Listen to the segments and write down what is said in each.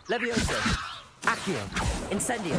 Levioso. Accio. Incendio.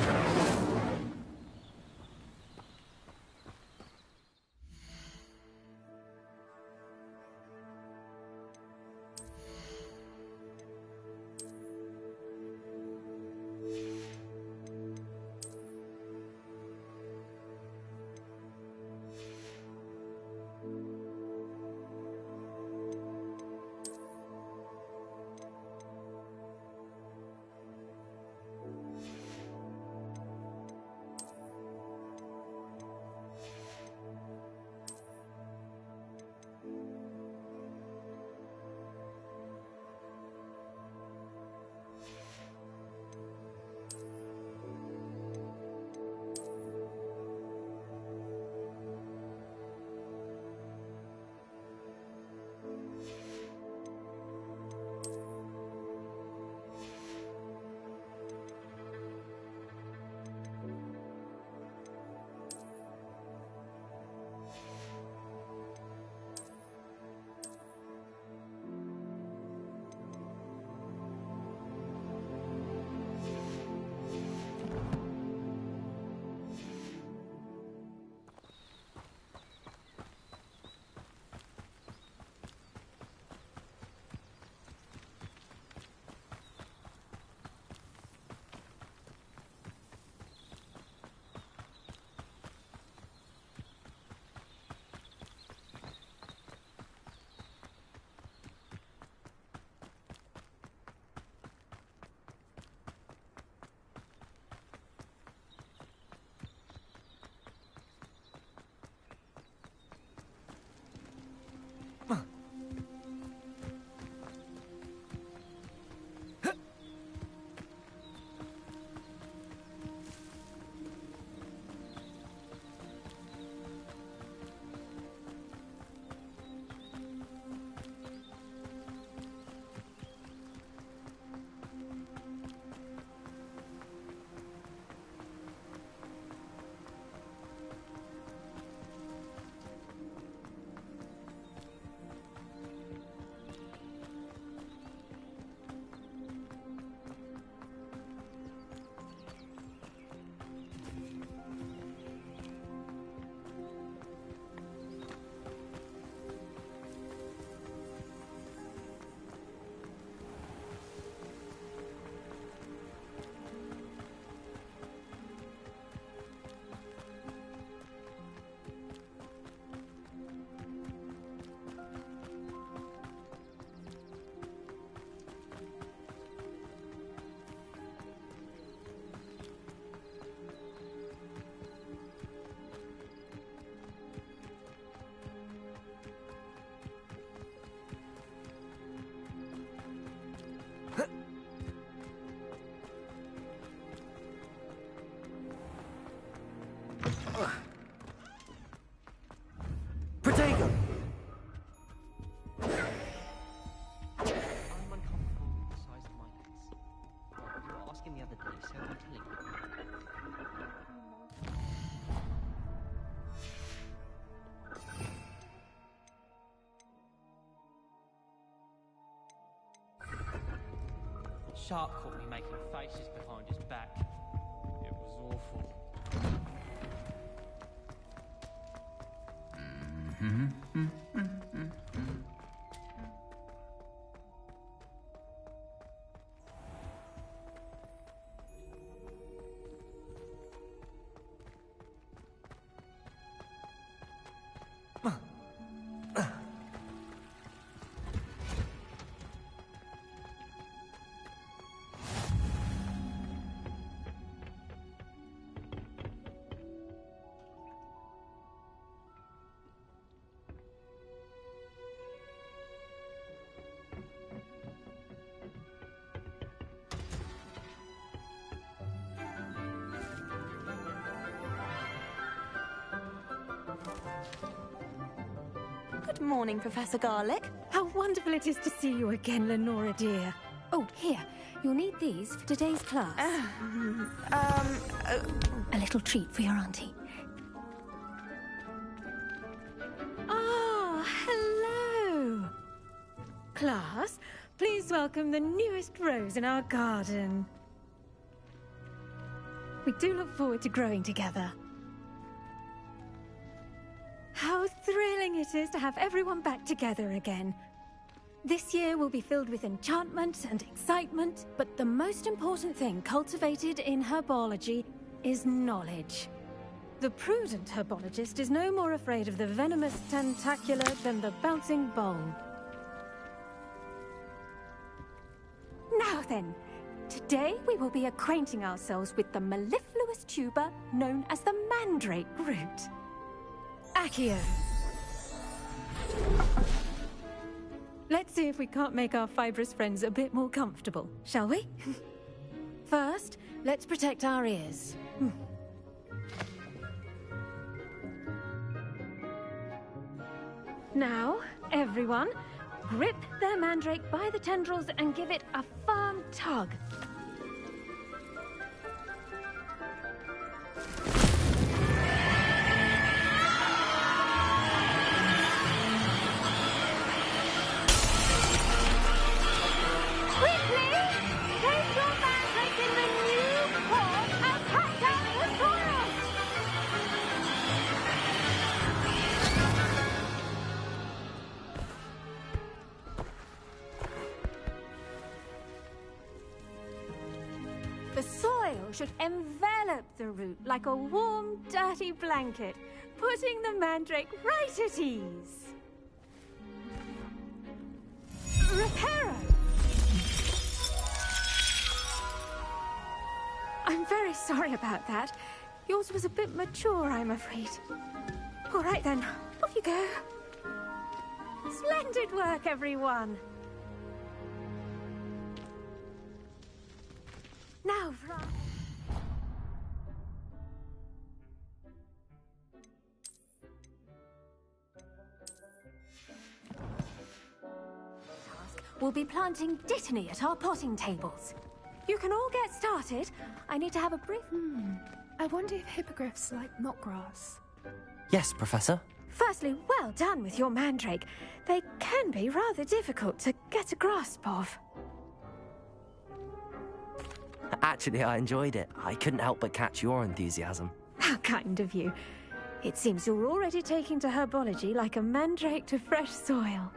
Protego! I'm uncomfortable with the size of my legs. You were asking the other day, so I'm telling you. Sharp caught me making faces behind his back. It was awful. Good morning, Professor Garlic. How wonderful it is to see you again, Lenora dear. Oh, here. You'll need these for today's class. A little treat for your auntie. Ah, hello. Class, please welcome the newest rose in our garden. We do look forward to growing together. How thrilling it is to have everyone back together again. This year will be filled with enchantment and excitement, but the most important thing cultivated in herbology is knowledge. The prudent herbologist is no more afraid of the venomous tentacular than the bouncing bulb. Now then, today we will be acquainting ourselves with the mellifluous tuber known as the mandrake root. Accio. Let's see if we can't make our fibrous friends a bit more comfortable, shall we? First, let's protect our ears. Now, everyone, grip their mandrake by the tendrils and give it a firm tug. The soil should envelop the root like a warm, dirty blanket, putting the mandrake right at ease. Reparo! I'm very sorry about that. Yours was a bit mature, I'm afraid. All right then, off you go. Splendid work, everyone. Now, we'll be planting dittany at our potting tables. You can all get started. I need to have a brief... I wonder if hippogriffs like knotgrass. Yes, Professor. Firstly, well done with your mandrake. They can be rather difficult to get a grasp of. Actually, I enjoyed it. I couldn't help but catch your enthusiasm. How kind of you. It seems you're already taking to herbology like a mandrake to fresh soil.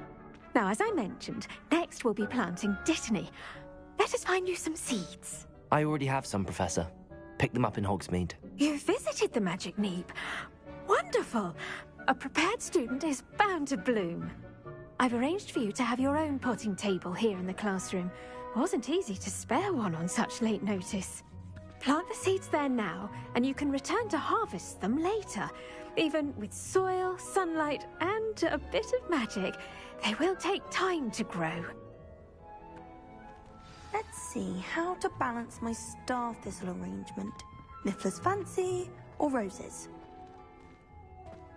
Now, as I mentioned, next we'll be planting dittany. Let us find you some seeds. I already have some, Professor. Picked them up in Hogsmeade. You visited the Magic Neep. Wonderful! A prepared student is bound to bloom. I've arranged for you to have your own potting table here in the classroom. Wasn't easy to spare one on such late notice. Plant the seeds there now, and you can return to harvest them later. Even with soil, sunlight, and a bit of magic, they will take time to grow. Let's see how to balance my star thistle arrangement. Niffler's fancy or roses?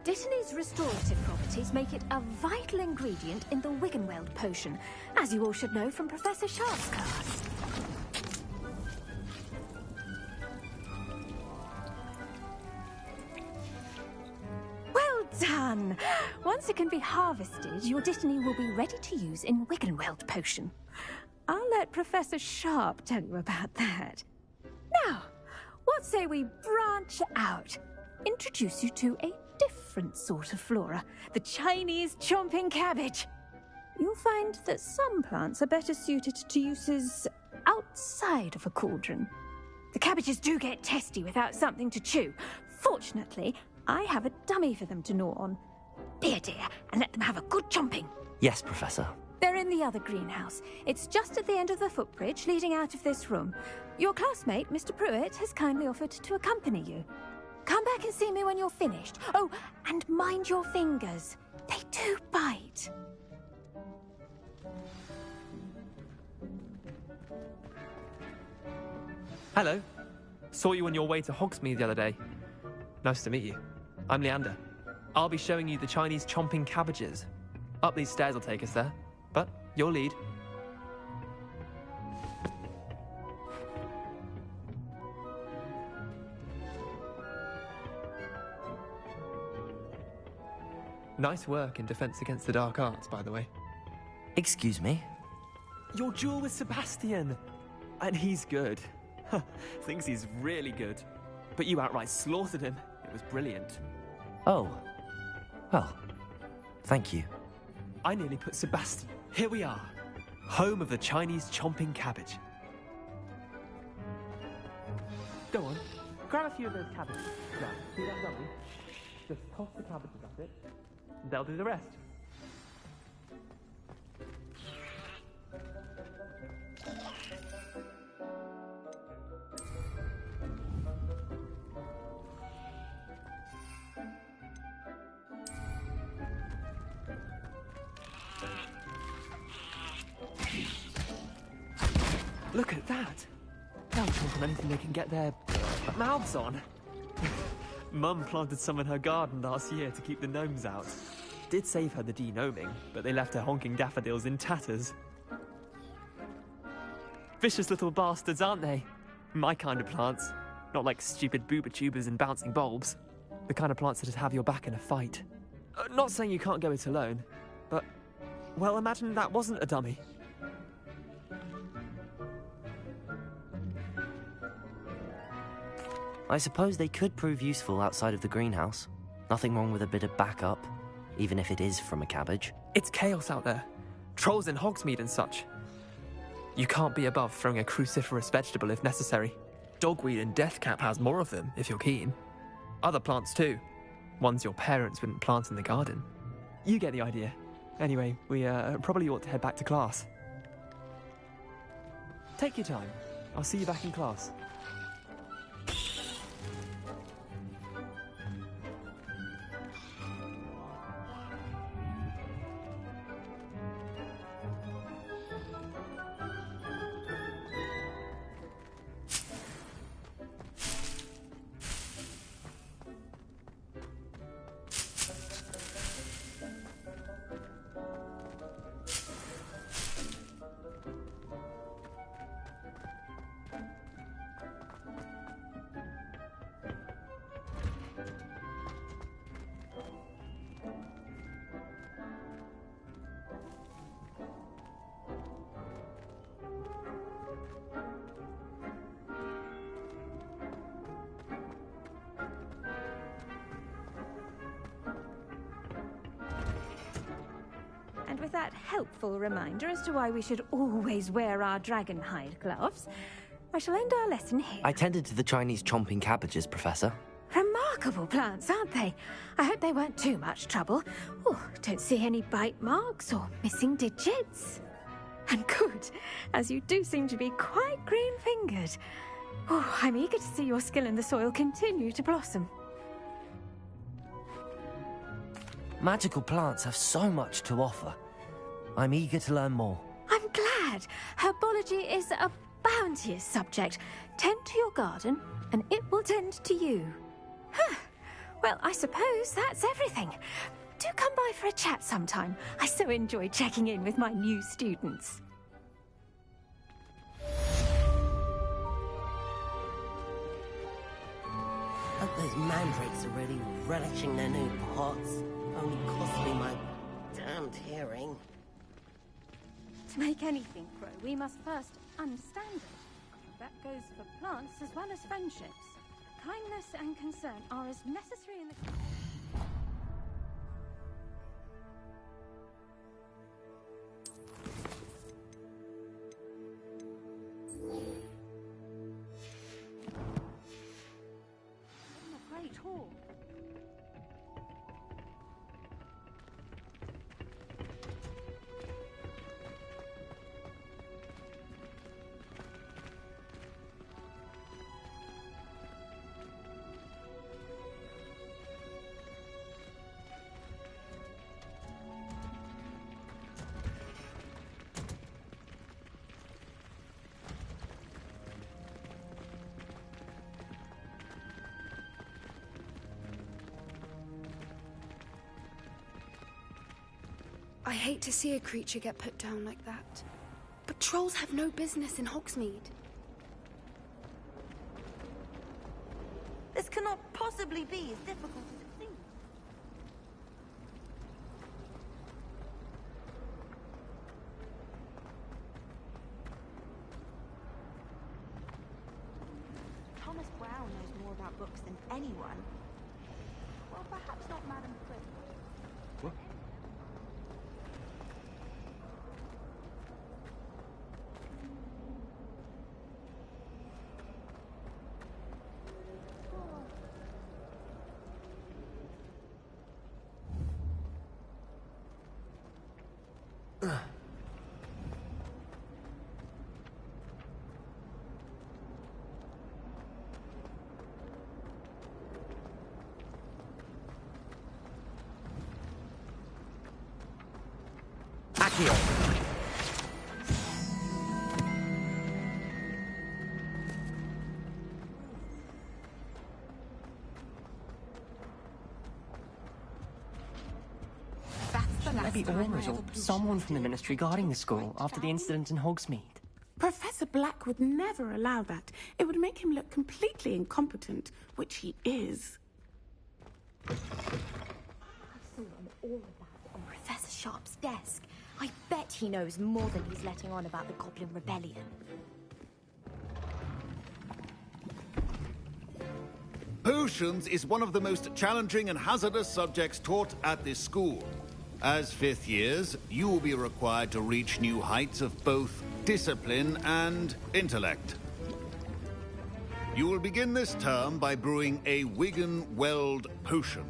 Dittany's restorative properties make it a vital ingredient in the Wiggenweld potion, as you all should know from Professor Sharp's class. Well done! Once it can be harvested, your dittany will be ready to use in Wiggenweld potion. I'll let Professor Sharp tell you about that. Now, what say we branch out? Introduce you to a different sort of flora, the Chinese chomping cabbage. You'll find that some plants are better suited to uses outside of a cauldron. The cabbages do get testy without something to chew. Fortunately, I have a dummy for them to gnaw on. Be a dear and let them have a good chomping. Yes, Professor. They're in the other greenhouse. It's just at the end of the footbridge leading out of this room. Your classmate, Mr. Pruitt, has kindly offered to accompany you. Come back and see me when you're finished. Oh, and mind your fingers. They do bite. Hello. Saw you on your way to Hogsmeade the other day. Nice to meet you. I'm Leander. I'll be showing you the Chinese chomping cabbages. Up these stairs will take us there, but your lead. Nice work in Defense Against the Dark Arts, by the way. Excuse me? Your duel with Sebastian. And he's good. Thinks he's really good. But you outright slaughtered him. It was brilliant. Oh. Well, thank you. I nearly put Sebastian. Here we are. Home of the Chinese chomping cabbage. Go on. Grab a few of those cabbages. Now, see that dummy? Just toss the cabbages at it. They'll do the rest. Look at that! They'll chomp on anything they can get their mouths on. Mum planted some in her garden last year to keep the gnomes out. Did save her the de-gnoming, but they left her honking daffodils in tatters. Vicious little bastards, aren't they? My kind of plants. Not like stupid booba tubers and bouncing bulbs. The kind of plants that'd have your back in a fight. Not saying you can't go it alone, but... well, imagine that wasn't a dummy. I suppose they could prove useful outside of the greenhouse. Nothing wrong with a bit of backup, even if it is from a cabbage. It's chaos out there. Trolls in Hogsmeade and such. You can't be above throwing a cruciferous vegetable if necessary. Dogweed and deathcap has more of them, if you're keen. Other plants too. Ones your parents wouldn't plant in the garden. You get the idea. Anyway, we probably ought to head back to class. Take your time. I'll see you back in class. And with that helpful reminder as to why we should always wear our dragon hide gloves, I shall end our lesson here. I tended to the Chinese chomping cabbages, Professor. Remarkable plants, aren't they? I hope they weren't too much trouble. Oh, don't see any bite marks or missing digits. And good, as you do seem to be quite green-fingered. Oh, I'm eager to see your skill in the soil continue to blossom. Magical plants have so much to offer. I'm eager to learn more. I'm glad. Herbology is a bounteous subject. Tend to your garden, and it will tend to you. Huh. Well, I suppose that's everything. Do come by for a chat sometime. I so enjoy checking in with my new students. Hope those mandrakes are really relishing their new pots. Only cost me my damned hearing. To make anything grow, we must first understand it. That goes for plants as well as friendships. Kindness and concern are as necessary in the... a great hall. I hate to see a creature get put down like that. But trolls have no business in Hogsmeade. This cannot possibly be as difficult as it seems. Miss Brown knows more about books than anyone. Well, perhaps not Madam Prim. What? Accio. Maybe Aura's or someone from the Ministry guarding the school after the incident in Hogsmeade. Professor Black would never allow that. It would make him look completely incompetent, which he is. I saw all of that on Professor Sharp's desk. I bet he knows more than he's letting on about the Goblin Rebellion. Potions is one of the most challenging and hazardous subjects taught at this school. As fifth years, you will be required to reach new heights of both discipline and intellect. You will begin this term by brewing a Wiggenweld potion.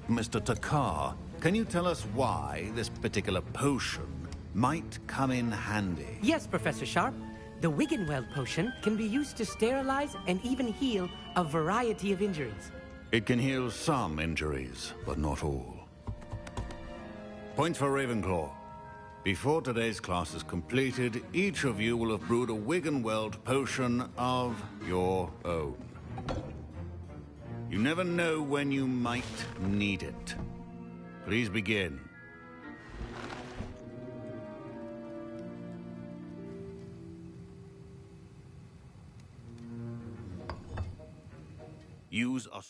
Mr. Takar, can you tell us why this particular potion might come in handy? Yes, Professor Sharp. The Wiggenweld potion can be used to sterilize and even heal a variety of injuries. It can heal some injuries, but not all. Points for Ravenclaw. Before today's class is completed, each of you will have brewed a Wiggenweld potion of your own. You never know when you might need it. Please begin. Use a...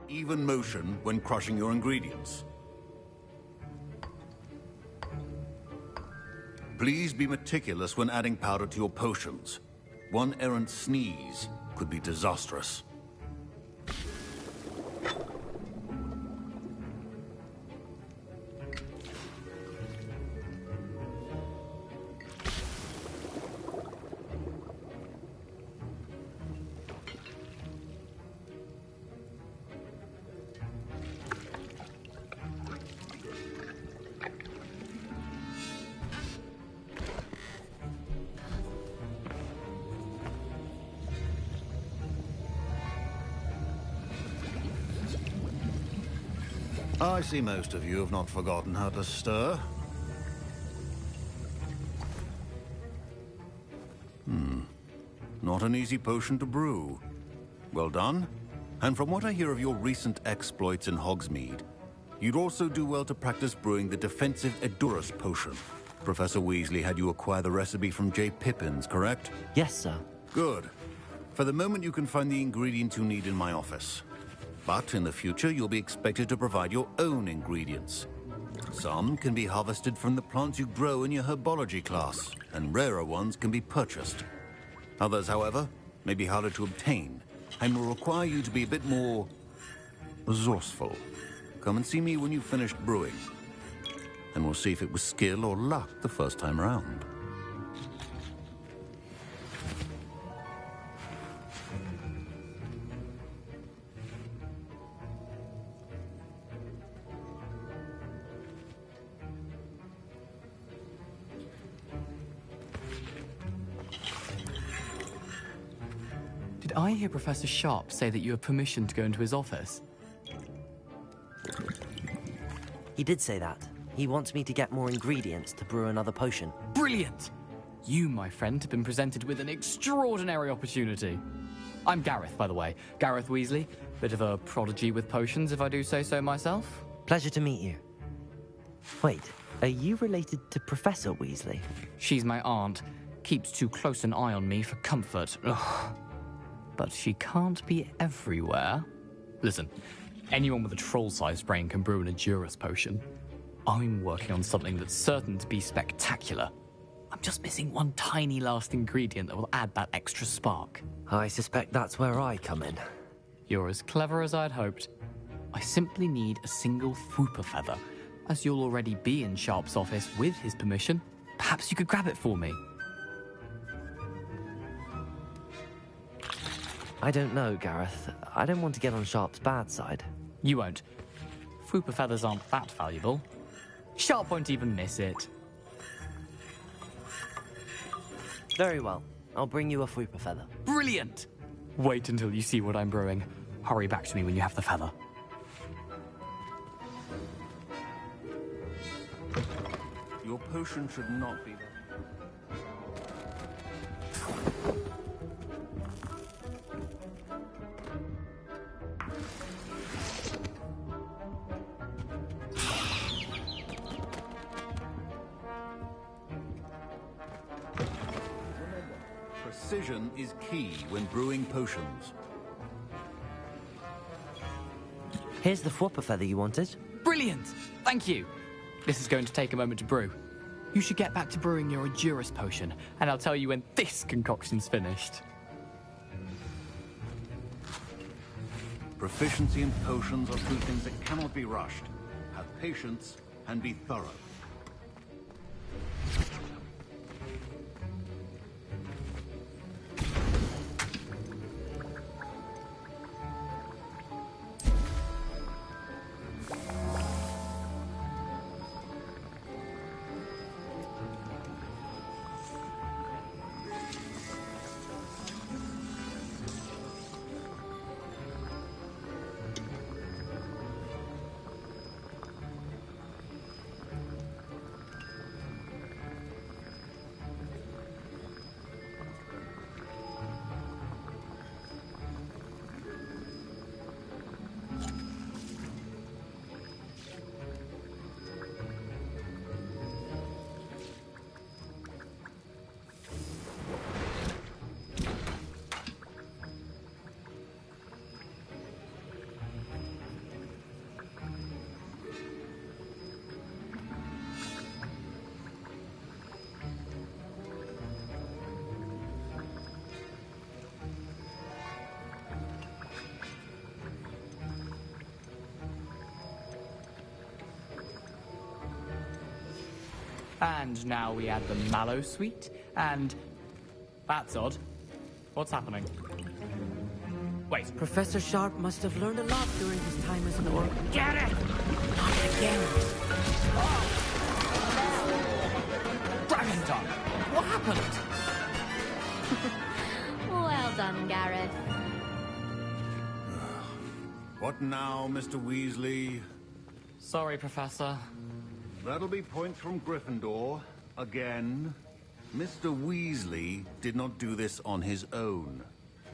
Even motion when crushing your ingredients. Please be meticulous when adding powder to your potions. One errant sneeze could be disastrous. I see most of you have not forgotten how to stir. Not an easy potion to brew. Well done. And from what I hear of your recent exploits in Hogsmeade, you'd also do well to practice brewing the defensive Edurus potion. Professor Weasley had you acquire the recipe from J. Pippins, correct? Yes, sir. Good. For the moment, you can find the ingredients you need in my office. But in the future, you'll be expected to provide your own ingredients. Some can be harvested from the plants you grow in your herbology class, and rarer ones can be purchased. Others, however, may be harder to obtain, and will require you to be a bit more resourceful. Come and see me when you've finished brewing, and we'll see if it was skill or luck the first time around. Did I hear Professor Sharp say that you have permission to go into his office? He did say that. He wants me to get more ingredients to brew another potion. Brilliant! You, my friend, have been presented with an extraordinary opportunity. I'm Gareth, by the way. Gareth Weasley. Bit of a prodigy with potions, if I do say so myself. Pleasure to meet you. Wait, are you related to Professor Weasley? She's my aunt. Keeps too close an eye on me for comfort. Ugh. But she can't be everywhere. Listen, anyone with a troll-sized brain can brew an Edurus potion. I'm working on something that's certain to be spectacular. I'm just missing one tiny last ingredient that will add that extra spark. I suspect that's where I come in. You're as clever as I'd hoped. I simply need a single Fwooper feather. As you'll already be in Sharp's office with his permission, perhaps you could grab it for me. I don't know, Gareth. I don't want to get on Sharp's bad side. You won't. Fwooper feathers aren't that valuable. Sharp won't even miss it. Very well. I'll bring you a Fwooper feather. Brilliant! Wait until you see what I'm brewing. Hurry back to me when you have the feather. Your potion should not be there. Precision is key when brewing potions. Here's the Fwooper feather you wanted. Brilliant! Thank you! This is going to take a moment to brew. You should get back to brewing your Edurus potion, and I'll tell you when this concoction's finished. Proficiency in potions are two things that cannot be rushed. Have patience and be thorough. And now we add the mallow sweet, and... That's odd. What's happening? Wait. Professor Sharp must have learned a lot during his time as an orc. Get it! Not again. Dragon tongue! What happened? Well done, Gareth. What now, Mr. Weasley? Sorry, Professor. That'll be points from Gryffindor. Again. Mr. Weasley did not do this on his own.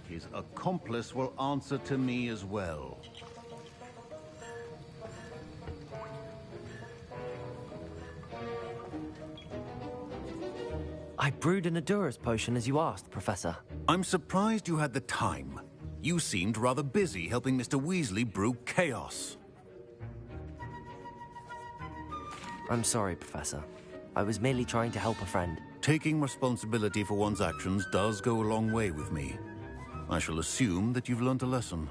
His accomplice will answer to me as well. I brewed an Adurus potion as you asked, Professor. I'm surprised you had the time. You seemed rather busy helping Mr. Weasley brew chaos. I'm sorry, Professor. I was merely trying to help a friend. Taking responsibility for one's actions does go a long way with me. I shall assume that you've learnt a lesson.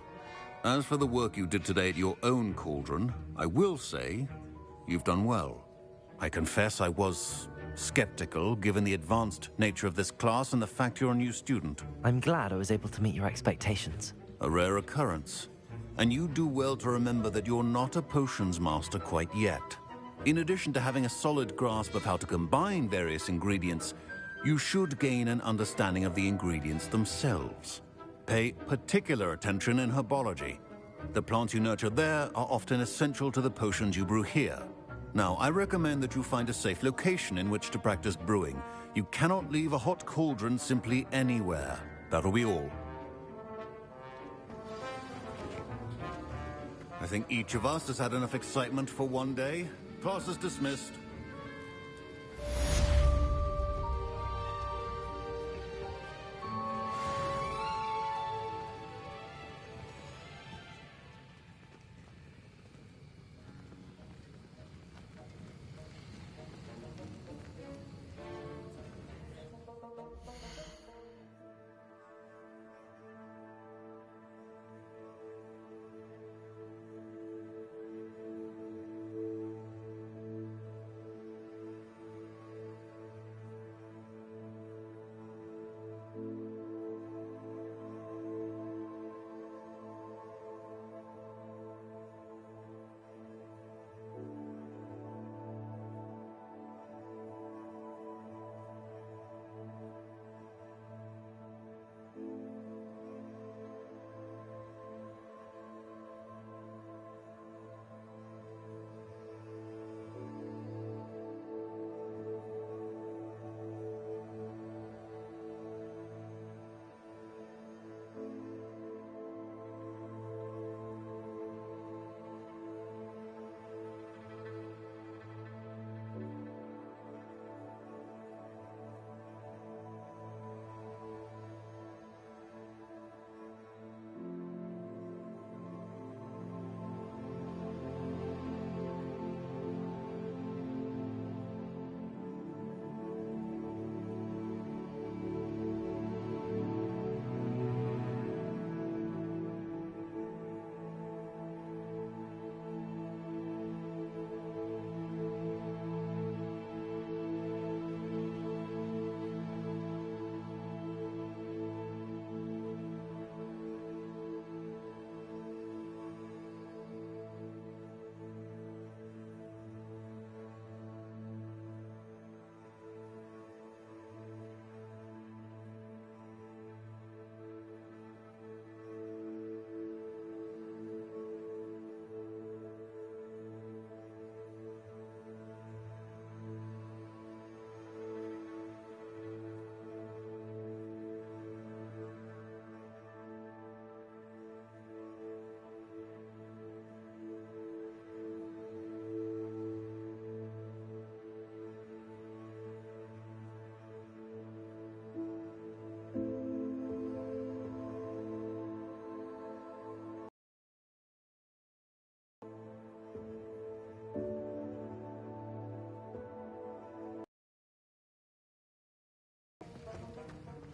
As for the work you did today at your own cauldron, I will say you've done well. I confess I was skeptical, given the advanced nature of this class and the fact you're a new student. I'm glad I was able to meet your expectations. A rare occurrence. And you do well to remember that you're not a potions master quite yet. In addition to having a solid grasp of how to combine various ingredients, you should gain an understanding of the ingredients themselves. Pay particular attention in herbology. The plants you nurture there are often essential to the potions you brew here. Now, I recommend that you find a safe location in which to practice brewing. You cannot leave a hot cauldron simply anywhere. That'll be all. I think each of us has had enough excitement for one day. Class is dismissed.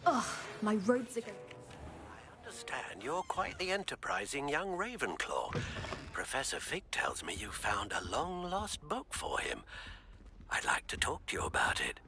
Ugh, my robes are going. I understand you're quite the enterprising young Ravenclaw. Professor Fig tells me you found a long-lost book for him. I'd like to talk to you about it.